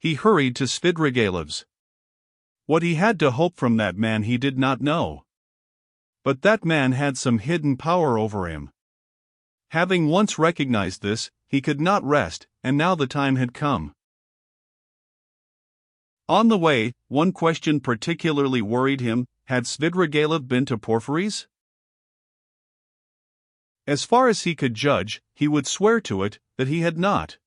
He hurried to Svidrigaïlov's. What he had to hope from that man he did not know. But that man had some hidden power over him. Having once recognized this, he could not rest, and now the time had come. On the way, one question particularly worried him: had Svidrigaïlov been to Porfiry's? As far as he could judge, he would swear to it, that he had not.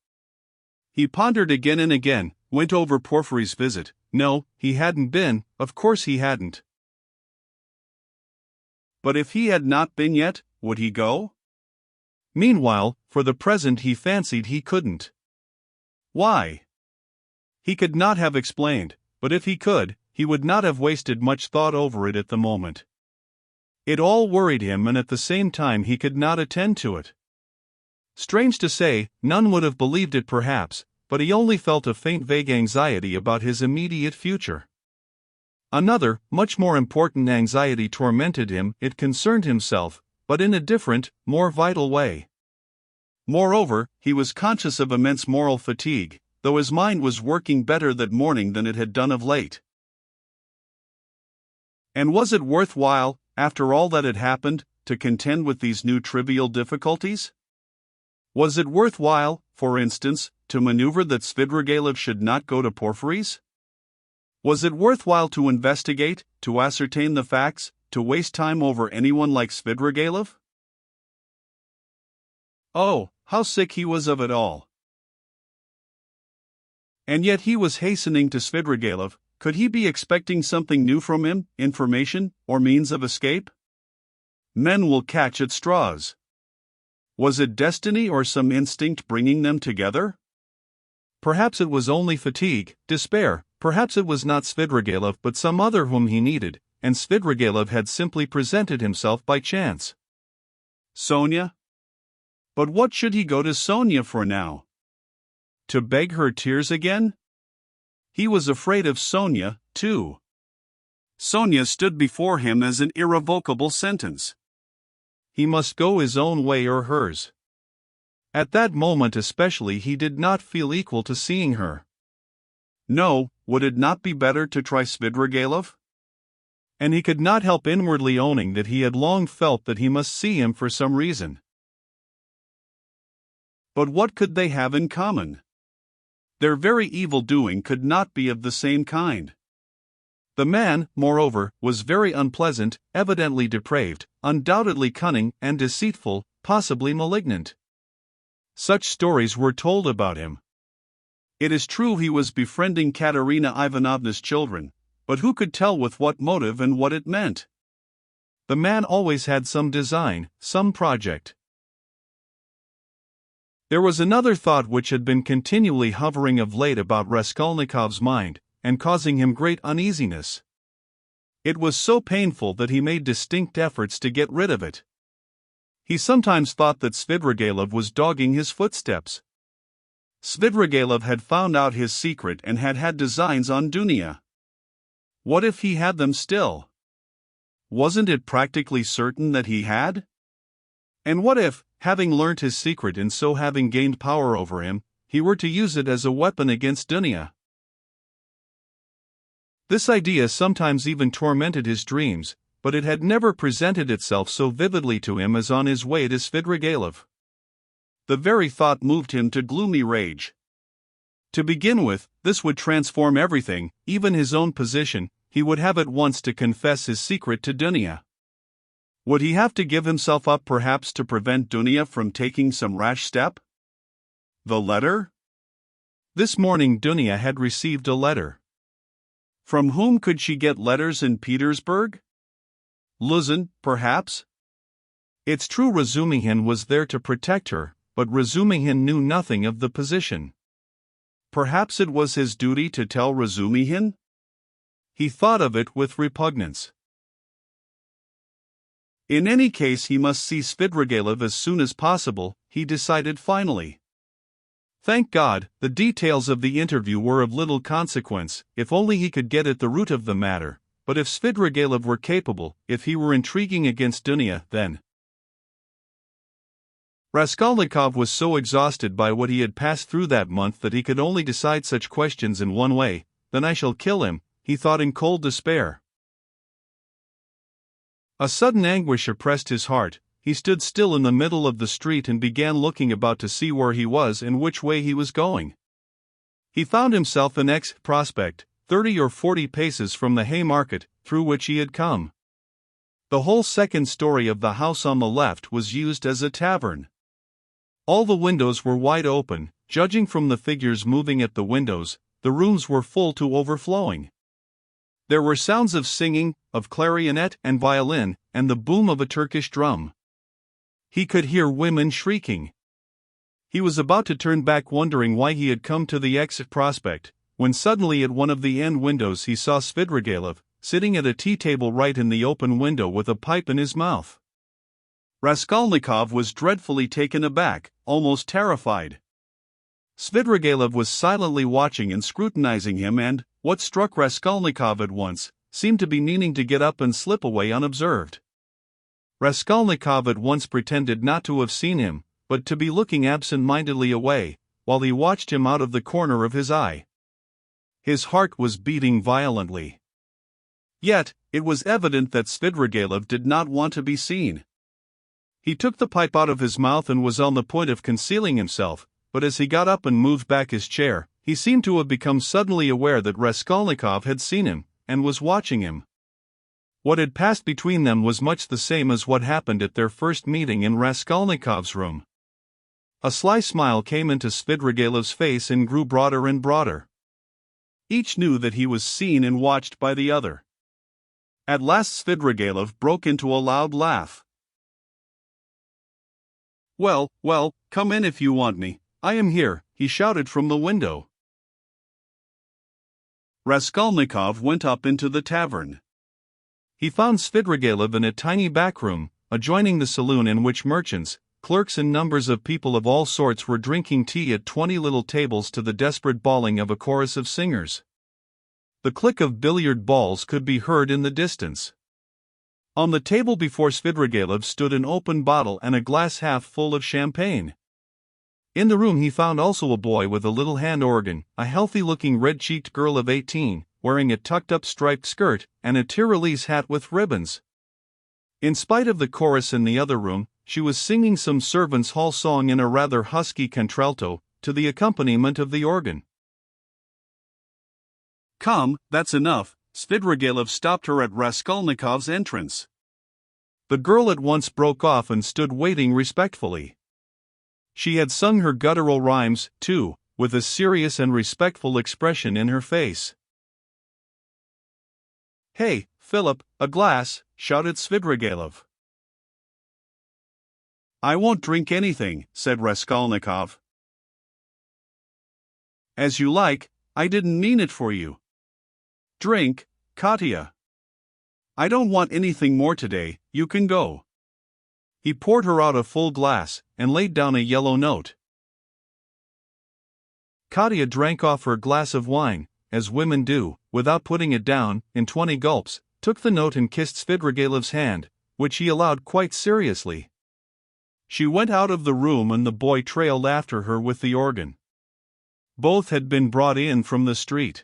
He pondered again and again, went over Porfiry's visit. No, he hadn't been, of course he hadn't. But if he had not been yet, would he go? Meanwhile, for the present he fancied he couldn't. Why? He could not have explained, but if he could, he would not have wasted much thought over it at the moment. It all worried him, and at the same time he could not attend to it. Strange to say, none would have believed it perhaps, but he only felt a faint vague anxiety about his immediate future. Another, much more important anxiety tormented him. It concerned himself, but in a different, more vital way. Moreover, he was conscious of immense moral fatigue, though his mind was working better that morning than it had done of late. And was it worthwhile, after all that had happened, to contend with these new trivial difficulties? Was it worthwhile, for instance, to maneuver that Svidrigaïlov should not go to Porfiry's? Was it worthwhile to investigate, to ascertain the facts, to waste time over anyone like Svidrigaïlov? Oh, how sick he was of it all! And yet he was hastening to Svidrigaïlov. Could he be expecting something new from him, information, or means of escape? Men will catch at straws. Was it destiny or some instinct bringing them together? Perhaps it was only fatigue, despair. Perhaps it was not Svidrigaïlov but some other whom he needed, and Svidrigaïlov had simply presented himself by chance. Sonia? But what should he go to Sonia for now? To beg her tears again? He was afraid of Sonia, too. Sonia stood before him as an irrevocable sentence. He must go his own way or hers. At that moment especially he did not feel equal to seeing her. No, would it not be better to try Svidrigaïlov? And he could not help inwardly owning that he had long felt that he must see him for some reason. But what could they have in common? Their very evil-doing could not be of the same kind. The man, moreover, was very unpleasant, evidently depraved, undoubtedly cunning and deceitful, possibly malignant. Such stories were told about him. It is true he was befriending Katerina Ivanovna's children, but who could tell with what motive and what it meant? The man always had some design, some project. There was another thought which had been continually hovering of late about Raskolnikov's mind, and causing him great uneasiness. It was so painful that he made distinct efforts to get rid of it. He sometimes thought that Svidrigaïlov was dogging his footsteps. Svidrigaïlov had found out his secret and had had designs on Dunya. What if he had them still? Wasn't it practically certain that he had? And what if, having learnt his secret and so having gained power over him, he were to use it as a weapon against Dunya? This idea sometimes even tormented his dreams, but it had never presented itself so vividly to him as on his way to Svidrigaïlov. The very thought moved him to gloomy rage. To begin with, this would transform everything, even his own position. He would have at once to confess his secret to Dunya. Would he have to give himself up perhaps to prevent Dunya from taking some rash step? The letter? This morning Dunya had received a letter. From whom could she get letters in Petersburg? Luzin, perhaps? It's true Razumihin was there to protect her, but Razumihin knew nothing of the position. Perhaps it was his duty to tell Razumihin? He thought of it with repugnance. In any case he must see Svidrigaïlov as soon as possible, he decided finally. Thank God, the details of the interview were of little consequence, if only he could get at the root of the matter, but if Svidrigaïlov were capable, if he were intriguing against Dunya, then Raskolnikov was so exhausted by what he had passed through that month that he could only decide such questions in one way. Then I shall kill him, he thought in cold despair. A sudden anguish oppressed his heart. He stood still in the middle of the street and began looking about to see where he was and which way he was going. He found himself in X Prospect, 30 or 40 paces from the Haymarket, through which he had come. The whole second story of the house on the left was used as a tavern. All the windows were wide open. Judging from the figures moving at the windows, the rooms were full to overflowing. There were sounds of singing, of clarionet and violin, and the boom of a Turkish drum. He could hear women shrieking. He was about to turn back wondering why he had come to the Exit Prospect, when suddenly at one of the end windows he saw Svidrigailov, sitting at a tea table right in the open window with a pipe in his mouth. Raskolnikov was dreadfully taken aback, almost terrified. Svidrigailov was silently watching and scrutinizing him and, what struck Raskolnikov at once, seemed to be meaning to get up and slip away unobserved. Raskolnikov at once pretended not to have seen him, but to be looking absent-mindedly away, while he watched him out of the corner of his eye. His heart was beating violently. Yet, it was evident that Svidrigailov did not want to be seen. He took the pipe out of his mouth and was on the point of concealing himself, but as he got up and moved back his chair, he seemed to have become suddenly aware that Raskolnikov had seen him, and was watching him. What had passed between them was much the same as what happened at their first meeting in Raskolnikov's room. A sly smile came into Svidrigailov's face and grew broader and broader. Each knew that he was seen and watched by the other. At last Svidrigailov broke into a loud laugh. Well, come in if you want me. I am here," he shouted from the window. Raskolnikov went up into the tavern. He found Svidrigailov in a tiny back room, adjoining the saloon in which merchants, clerks and numbers of people of all sorts were drinking tea at 20 little tables to the desperate bawling of a chorus of singers. The click of billiard balls could be heard in the distance. On the table before Svidrigailov stood an open bottle and a glass half full of champagne. In the room he found also a boy with a little hand organ, a healthy-looking red-cheeked girl of 18, wearing a tucked-up striped skirt, and a Tyrolese hat with ribbons. In spite of the chorus in the other room, she was singing some servants' hall song in a rather husky contralto, to the accompaniment of the organ. "Come, that's enough," Svidrigailov stopped her at Raskolnikov's entrance. The girl at once broke off and stood waiting respectfully. She had sung her guttural rhymes, too, with a serious and respectful expression in her face. "Hey, Philip, a glass," shouted Svidrigailov. "I won't drink anything," said Raskolnikov. "As you like, I didn't mean it for you. Drink, Katya. I don't want anything more today, you can go." He poured her out a full glass, and laid down a yellow note. Katya drank off her glass of wine, as women do, without putting it down, in 20 gulps, took the note and kissed Svidrigailov's hand, which he allowed quite seriously. She went out of the room and the boy trailed after her with the organ. Both had been brought in from the street.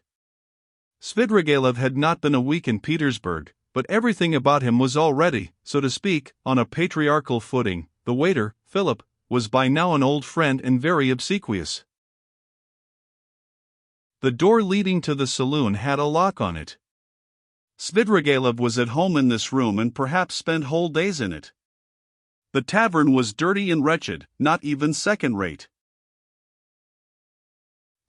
Svidrigailov had not been a week in Petersburg, but everything about him was already, so to speak, on a patriarchal footing. The waiter, Philip, was by now an old friend and very obsequious. The door leading to the saloon had a lock on it. Svidrigailov was at home in this room and perhaps spent whole days in it. The tavern was dirty and wretched, not even second-rate.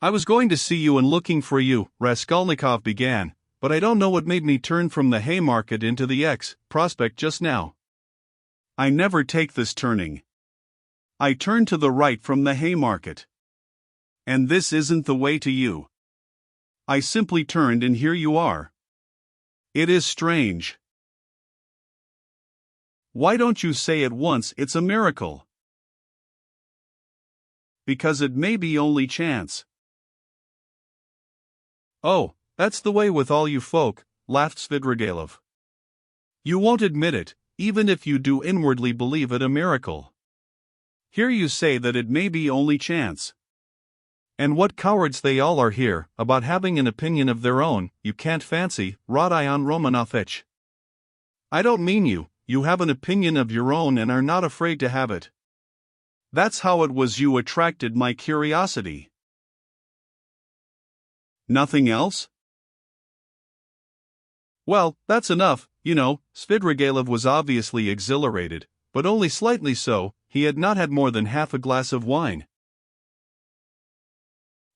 "I was going to see you and looking for you," Raskolnikov began, "but I don't know what made me turn from the Haymarket into the X Prospect just now. I never take this turning. I turn to the right from the Haymarket. And this isn't the way to you. I simply turned and here you are. It is strange. Why don't you say at once it's a miracle?" "Because it may be only chance." "Oh, that's the way with all you folk," laughed Svidrigailov. "You won't admit it, even if you do inwardly believe it a miracle. Here you say that it may be only chance. And what cowards they all are here, about having an opinion of their own, you can't fancy, Rodion Romanovitch. I don't mean you, you have an opinion of your own and are not afraid to have it. That's how it was you attracted my curiosity. Nothing else? Well, that's enough, you know. Svidrigailov was obviously exhilarated, but only slightly so. He had not had more than half a glass of wine.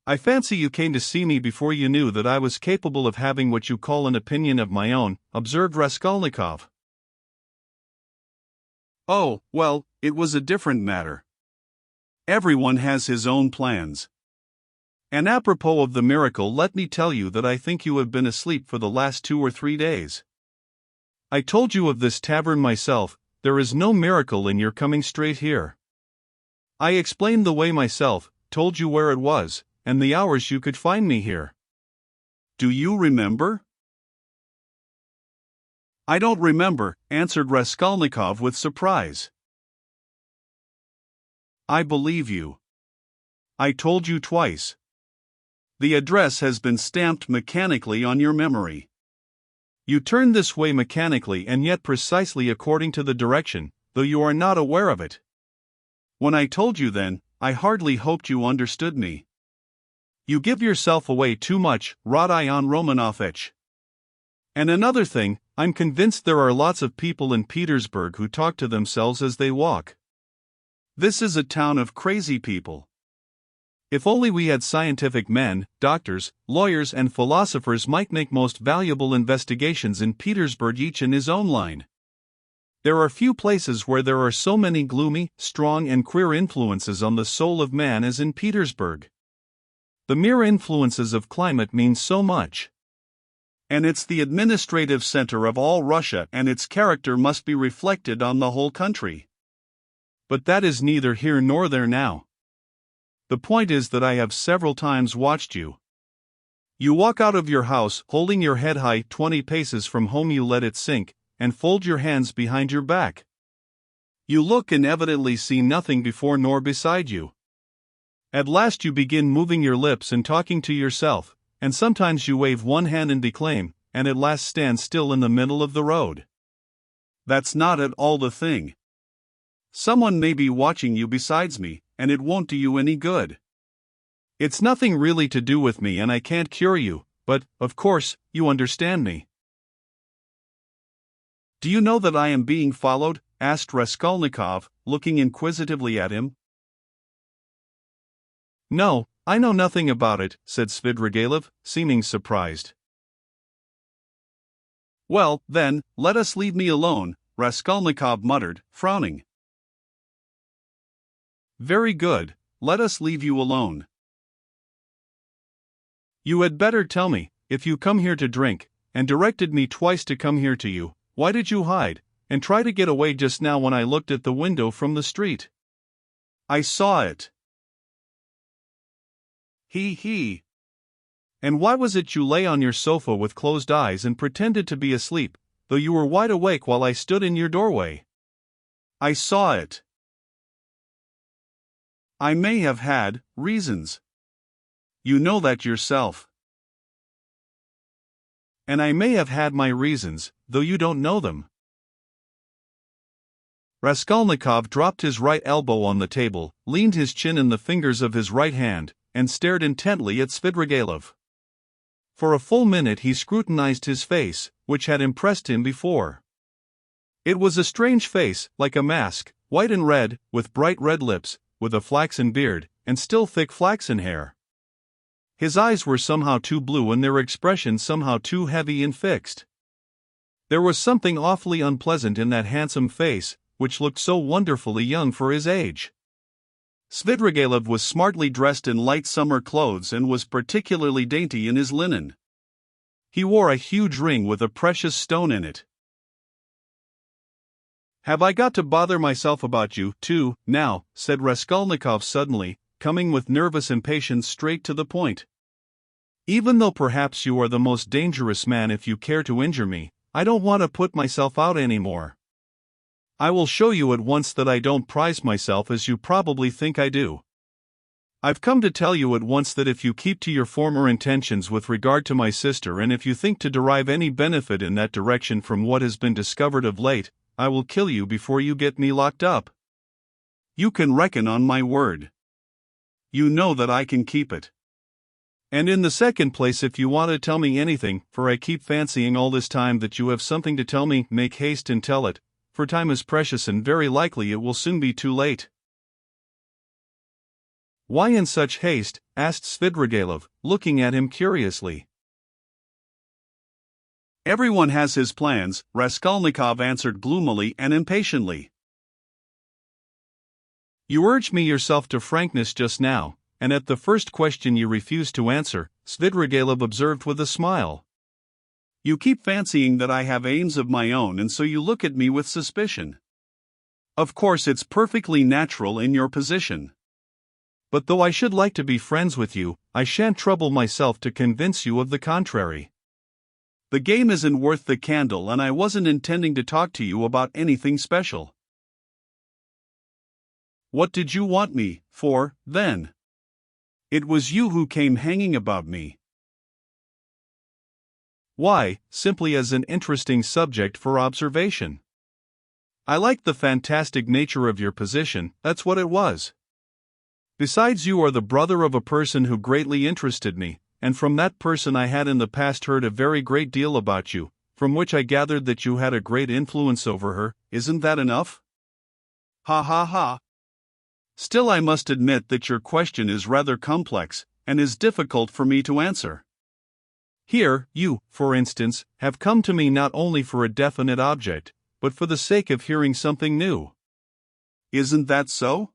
I fancy you came to see me before you knew that I was capable of having what you call an opinion of my own, observed Raskolnikov. Oh, well, it was a different matter. Everyone has his own plans. And apropos of the miracle, let me tell you that I think you have been asleep for the last 2 or 3 days. I told you of this tavern myself. There is no miracle in your coming straight here. I explained the way myself, told you where it was, and the hours you could find me here. Do you remember? I don't remember, answered Raskolnikov with surprise. I believe you. I told you twice. The address has been stamped mechanically on your memory. You turn this way mechanically and yet precisely according to the direction, though you are not aware of it. When I told you then, I hardly hoped you understood me. You give yourself away too much, Rodion Romanovitch. And another thing, I'm convinced there are lots of people in Petersburg who talk to themselves as they walk. This is a town of crazy people. If only we had scientific men, doctors, lawyers and philosophers might make most valuable investigations in Petersburg, each in his own line. There are few places where there are so many gloomy, strong and queer influences on the soul of man as in Petersburg. The mere influences of climate mean so much. And it's the administrative center of all Russia, and its character must be reflected on the whole country. But that is neither here nor there now. The point is that I have several times watched you. You walk out of your house, holding your head high. 20 paces from home you let it sink, and fold your hands behind your back. You look and evidently see nothing before nor beside you. At last you begin moving your lips and talking to yourself, and sometimes you wave one hand and declaim, and at last stand still in the middle of the road. That's not at all the thing. Someone may be watching you besides me, and it won't do you any good. It's nothing really to do with me and I can't cure you, but, of course, you understand me. Do you know that I am being followed? Asked Raskolnikov, looking inquisitively at him. No, I know nothing about it, said Svidrigailov, seeming surprised. Well, then, let us leave me alone, Raskolnikov muttered, frowning. Very good, let us leave you alone. You had better tell me, if you come here to drink, and directed me twice to come here to you, why did you hide, and try to get away just now when I looked at the window from the street? I saw it. He. And why was it you lay on your sofa with closed eyes and pretended to be asleep, though you were wide awake while I stood in your doorway? I saw it. I may have had reasons. You know that yourself. And I may have had my reasons, though you don't know them. Raskolnikov dropped his right elbow on the table, leaned his chin in the fingers of his right hand, and stared intently at Svidrigailov. For a full minute he scrutinized his face, which had impressed him before. It was a strange face, like a mask, white and red, with bright red lips, with a flaxen beard, and still thick flaxen hair. His eyes were somehow too blue and their expression somehow too heavy and fixed. There was something awfully unpleasant in that handsome face, which looked so wonderfully young for his age. Svidrigailov was smartly dressed in light summer clothes and was particularly dainty in his linen. He wore a huge ring with a precious stone in it. Have I got to bother myself about you, too, now? Said Raskolnikov suddenly, coming with nervous impatience straight to the point. Even though perhaps you are the most dangerous man if you care to injure me, I don't want to put myself out any more. I will show you at once that I don't prize myself as you probably think I do. I've come to tell you at once that if you keep to your former intentions with regard to my sister, and if you think to derive any benefit in that direction from what has been discovered of late, I will kill you before you get me locked up. You can reckon on my word. You know that I can keep it. And in the second place, if you want to tell me anything, for I keep fancying all this time that you have something to tell me, make haste and tell it, for time is precious and very likely it will soon be too late. Why in such haste? Asked Svidrigailov, looking at him curiously. Everyone has his plans, Raskolnikov answered gloomily and impatiently. You urged me yourself to frankness just now, and at the first question you refused to answer, Svidrigailov observed with a smile. You keep fancying that I have aims of my own, and so you look at me with suspicion. Of course it's perfectly natural in your position. But though I should like to be friends with you, I shan't trouble myself to convince you of the contrary. The game isn't worth the candle, and I wasn't intending to talk to you about anything special. What did you want me for, then? It was you who came hanging about me. Why, simply as an interesting subject for observation. I liked the fantastic nature of your position, that's what it was. Besides, you are the brother of a person who greatly interested me, and from that person I had in the past heard a very great deal about you, from which I gathered that you had a great influence over her. Isn't that enough? Ha ha ha. Still, I must admit that your question is rather complex, and is difficult for me to answer. Here, you, for instance, have come to me not only for a definite object, but for the sake of hearing something new. Isn't that so?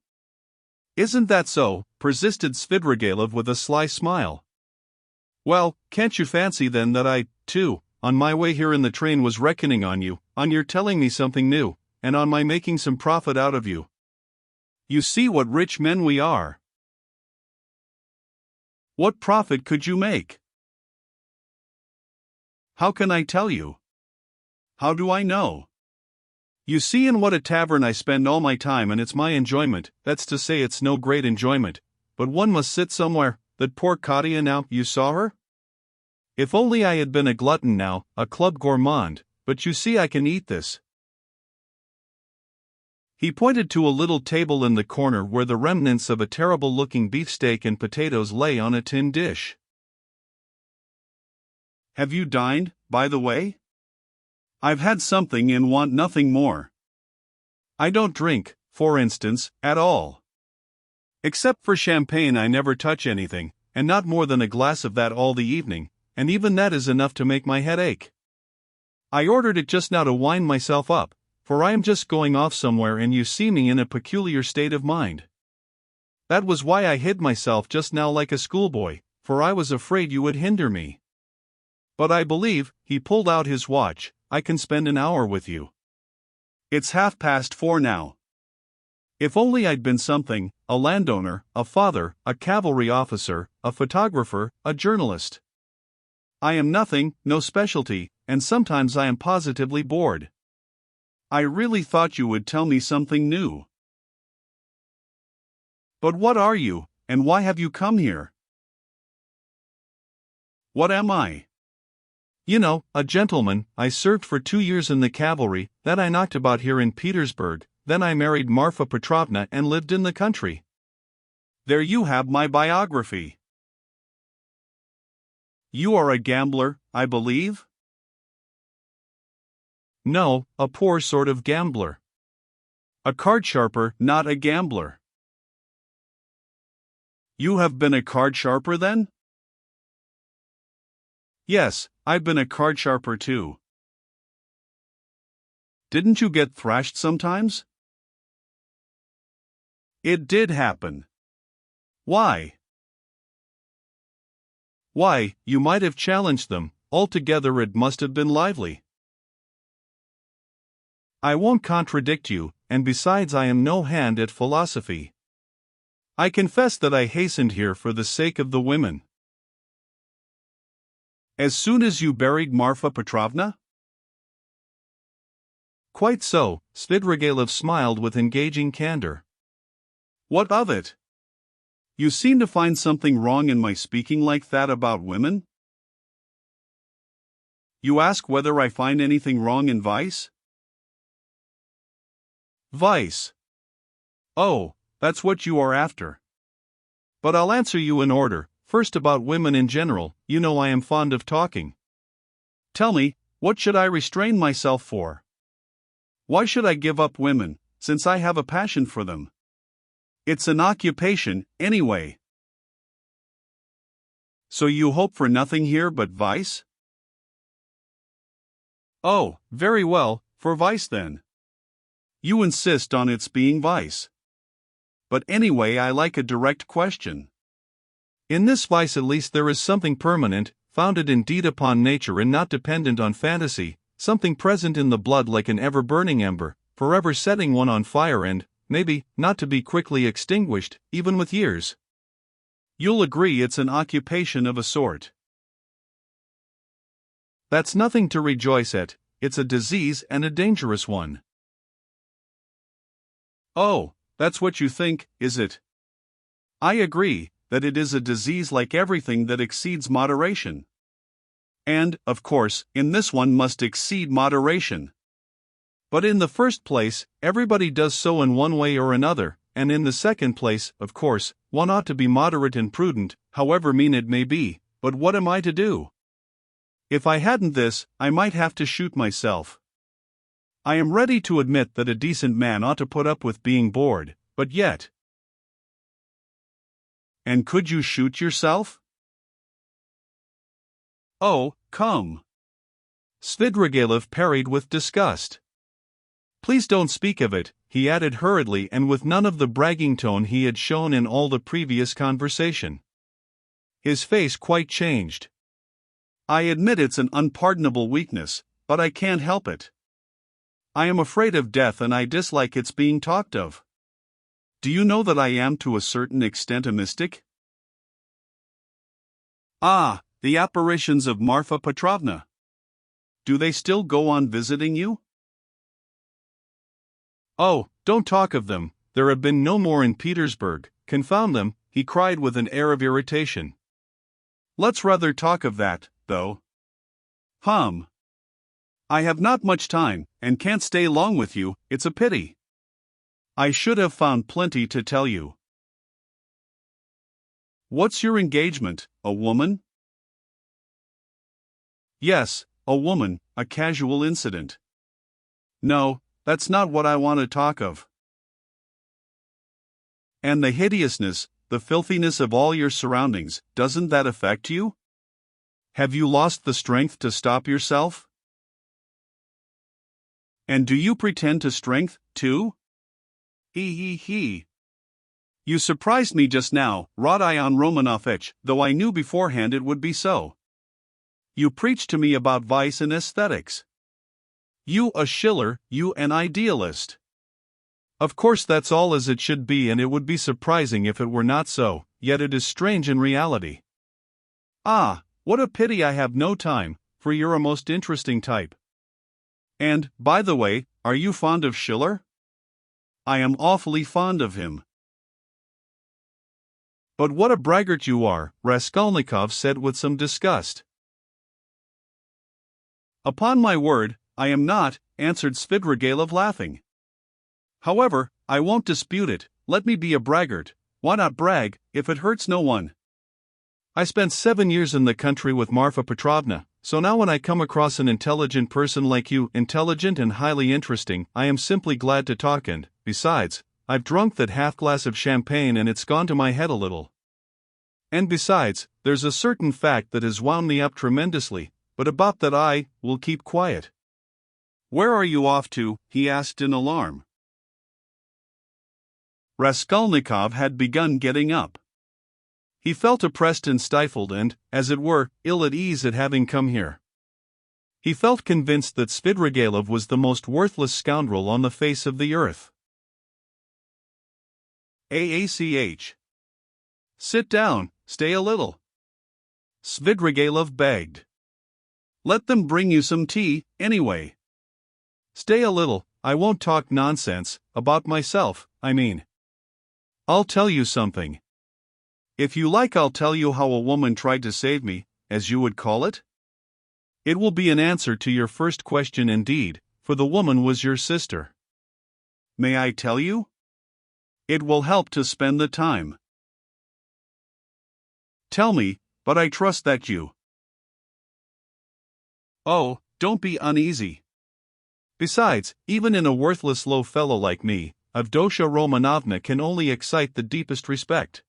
Isn't that so? Persisted Svidrigailov with a sly smile. Well, can't you fancy then that I, too, on my way here in the train was reckoning on you, on your telling me something new, and on my making some profit out of you? You see what rich men we are. What profit could you make? How can I tell you? How do I know? You see in what a tavern I spend all my time, and it's my enjoyment, that's to say it's no great enjoyment, but one must sit somewhere. That poor Katya, now, you saw her? If only I had been a glutton now, a club gourmand, but you see I can eat this. He pointed to a little table in the corner where the remnants of a terrible-looking beefsteak and potatoes lay on a tin dish. Have you dined, by the way? I've had something and want nothing more. I don't drink, for instance, at all. Except for champagne I never touch anything, and not more than a glass of that all the evening, and even that is enough to make my head ache. I ordered it just now to wind myself up, for I am just going off somewhere and you see me in a peculiar state of mind. That was why I hid myself just now like a schoolboy, for I was afraid you would hinder me. But I believe, he pulled out his watch, I can spend an hour with you. It's 4:30 now. If only I'd been something, a landowner, a father, a cavalry officer, a photographer, a journalist. I am nothing, no specialty, and sometimes I am positively bored. I really thought you would tell me something new. But what are you, and why have you come here? What am I? You know, a gentleman. I served for 2 years in the cavalry, then I knocked about here in Petersburg, then I married Marfa Petrovna and lived in the country. There you have my biography. You are a gambler, I believe? No, a poor sort of gambler. A card sharper, not a gambler. You have been a card sharper then? Yes, I've been a card sharper too. Didn't you get thrashed sometimes? It did happen. Why? Why, you might have challenged them. Altogether it must have been lively. I won't contradict you, and besides I am no hand at philosophy. I confess that I hastened here for the sake of the women. As soon as you buried Marfa Petrovna? Quite so, Svidrigailov smiled with engaging candor. What of it? You seem to find something wrong in my speaking like that about women? You ask whether I find anything wrong in vice? Vice. Oh, that's what you are after. But I'll answer you in order. First, about women in general. You know I am fond of talking. Tell me, what should I restrain myself for? Why should I give up women, since I have a passion for them? It's an occupation, anyway. So you hope for nothing here but vice? Oh, very well, for vice then. You insist on its being vice. But anyway, I like a direct question. In this vice at least there is something permanent, founded indeed upon nature and not dependent on fantasy, something present in the blood like an ever-burning ember, forever setting one on fire and, maybe, not to be quickly extinguished, even with years. You'll agree it's an occupation of a sort. That's nothing to rejoice at, it's a disease and a dangerous one. Oh, that's what you think, is it? I agree that it is a disease like everything that exceeds moderation. And, of course, in this one must exceed moderation. But in the first place, everybody does so in one way or another, and in the second place, of course, one ought to be moderate and prudent, however mean it may be, but what am I to do? If I hadn't this, I might have to shoot myself. I am ready to admit that a decent man ought to put up with being bored, but yet. And could you shoot yourself? Oh, come. Svidrigailov parried with disgust. Please don't speak of it, he added hurriedly and with none of the bragging tone he had shown in all the previous conversation. His face quite changed. I admit it's an unpardonable weakness, but I can't help it. I am afraid of death and I dislike its being talked of. Do you know that I am to a certain extent a mystic? Ah, the apparitions of Marfa Petrovna. Do they still go on visiting you? Oh, don't talk of them, there have been no more in Petersburg, confound them, he cried with an air of irritation. Let's rather talk of that, though. I have not much time, and can't stay long with you, it's a pity. I should have found plenty to tell you. What's your engagement, a woman? Yes, a woman, a casual incident. No, that's not what I want to talk of. And the hideousness, the filthiness of all your surroundings, doesn't that affect you? Have you lost the strength to stop yourself? And do you pretend to strength, too? He. You surprised me just now, Rodion Romanovich, though I knew beforehand it would be so. You preached to me about vice and aesthetics. You a Schiller, you an idealist. Of course that's all as it should be and it would be surprising if it were not so, yet it is strange in reality. Ah, what a pity I have no time, for you're a most interesting type. And, by the way, are you fond of Schiller? I am awfully fond of him. But what a braggart you are, Raskolnikov said with some disgust. Upon my word, I am not, answered Svidrigailov laughing. However, I won't dispute it, let me be a braggart, why not brag, if it hurts no one? I spent 7 years in the country with Marfa Petrovna, so now when I come across an intelligent person like you, intelligent and highly interesting, I am simply glad to talk and, besides, I've drunk that half-glass of champagne and it's gone to my head a little. And besides, there's a certain fact that has wound me up tremendously, but about that I will keep quiet. Where are you off to? He asked in alarm. Raskolnikov had begun getting up. He felt oppressed and stifled and, as it were, ill at ease at having come here. He felt convinced that Svidrigailov was the most worthless scoundrel on the face of the earth. AACH. Sit down, stay a little. Svidrigailov begged. Let them bring you some tea, anyway. Stay a little, I won't talk nonsense, about myself, I mean. I'll tell you something. If you like, I'll tell you how a woman tried to save me, as you would call it. It will be an answer to your first question indeed, for the woman was your sister. May I tell you? It will help to spend the time. Tell me, but I trust that you. Oh, don't be uneasy. Besides, even in a worthless low fellow like me, Avdotya Romanovna can only excite the deepest respect.